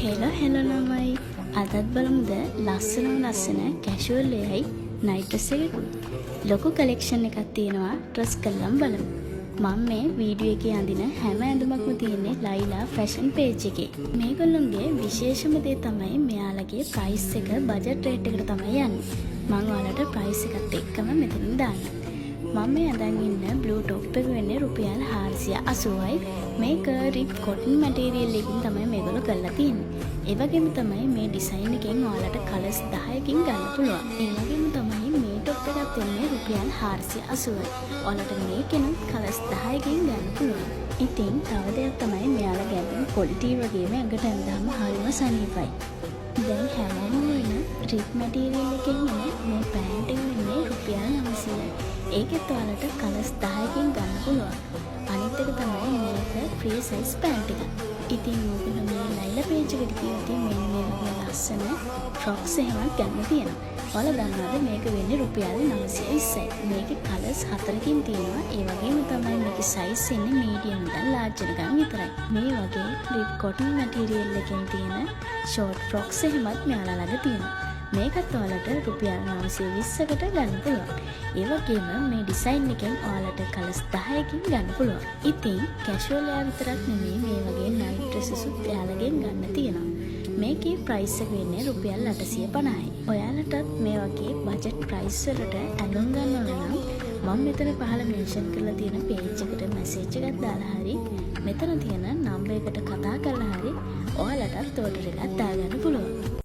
Hello ළමයි අදත් බලමුද ලස්සන කැෂුවල් එකයි නයිට් ඩ්‍රෙස් එකකුත් ලොකු කලෙක්ෂන් එකක් තියෙනවා ඩ්‍රෙස් කරලම් බලමු මම මේ වීඩියෝ එකේ අඳින හැම ඇඳුමක්ම තියෙන්නේ ලයිලා ෆැෂන් පේජ් එකේ මේගොල්ලන්ගේ විශේෂම දේ තමයි මෙයාලගේ ප්‍රයිස් එක බජට් රේට් එකට තමයි යන්නේ මම ඔයාලට ප්‍රයිස් එකත් එක්කම මෙතනින් දාන්නම් මම මේ අදන් ඉන්න බ්ලූ টොප් එක වෙන්නේ රුපියල් 480යි මේක රිප් කොටන් මැටීරියල් එකකින් තමයි මේගොල්ලෝ කරලා තියෙන්නේ. ඒ වගේම තමයි මේ ඩිසයින් එකෙන් ඔයාලට කලර්ස් 10කින් ගන්න පුළුවන්. ඒ වගේම තමයි මේ টොප් එකත් වෙන්නේ රුපියල් 480යි. ඔයාලට මේකෙනුත් කලර්ස් 10කින් ගන්න පුළුවන්. ඉතින් තව දෙයක් තමයි මෙයාලා ගැඹුරු ක්වොලිටි වගේම ඇඟට ඇඳාම හරිම සනීපයි. දැන් හැමෝම වෙන රිප් මැටීරියල් එකෙන් මේ පෑන්ට් එක වෙන්නේ රුපියල් 900යි. ඒකෙත් ඔයාලට කලර්ස් 10කින් ගන්න පුළුවන්. අනිත් එක තමයි මේක ෆ්‍රී සයිස් පෑන්ට් එක. ඉතින් ඔයගොල්ලෝ මේ ලයිලා පේජ් එකට ගියොත් මෙන්න මේ වගේ ලස්සන ෆ්‍රොක්ස් එහෙමත් ගන්න තියෙනවා. ඔයාලා දන්නවද මේක වෙන්නේ රුපියල් 920යි. මේකේ කලර්ස් 4කින් තියෙනවා. ඒ වගේම තමයි මේකේ සයිස් එන්නේ මීඩියම් ඉඳන් ලාර්ජ් එකකම් විතරයි. මේ වගේ රිප් කොටන් මැටීරියල් එකෙන් තියෙන ෂෝට් ෆ්‍රොක්ස් එහෙමත් මෙයාලා ළඟ තියෙනවා. මේකත් ඔයාලට රුපියල් 920කට ගන්න පුළුවන්. ඒ වගේම මේ ඩිසයින් එකෙන් ඔයාලට කලර්ස් 10කින් ගන්න පුළුවන්. ඉතින් කැෂුවල් එයා විතරක් නෙමෙයි මේ වගේ නයිට් ඩ්‍රෙසස් උත් එයාලගෙන් ගන්න තියෙනවා. මේකේ ප්‍රයිස් එක වෙන්නේ රුපියල් 850යි. ඔයාලටත් මේ වගේ බජට් ප්‍රයිස් වලට ඇඳුම් ගන්න ඕන නම් මම මෙතන පහළ මෙන්ෂන් කරලා තියෙන පේජ් එකට මැසේජ් එකක් දාලා හරි මෙතන තියෙන නම්බර් එකට කතා කරලා හරි ඔයාලටත් ඕඩර් එකක් දාගන්න පුළුවන්.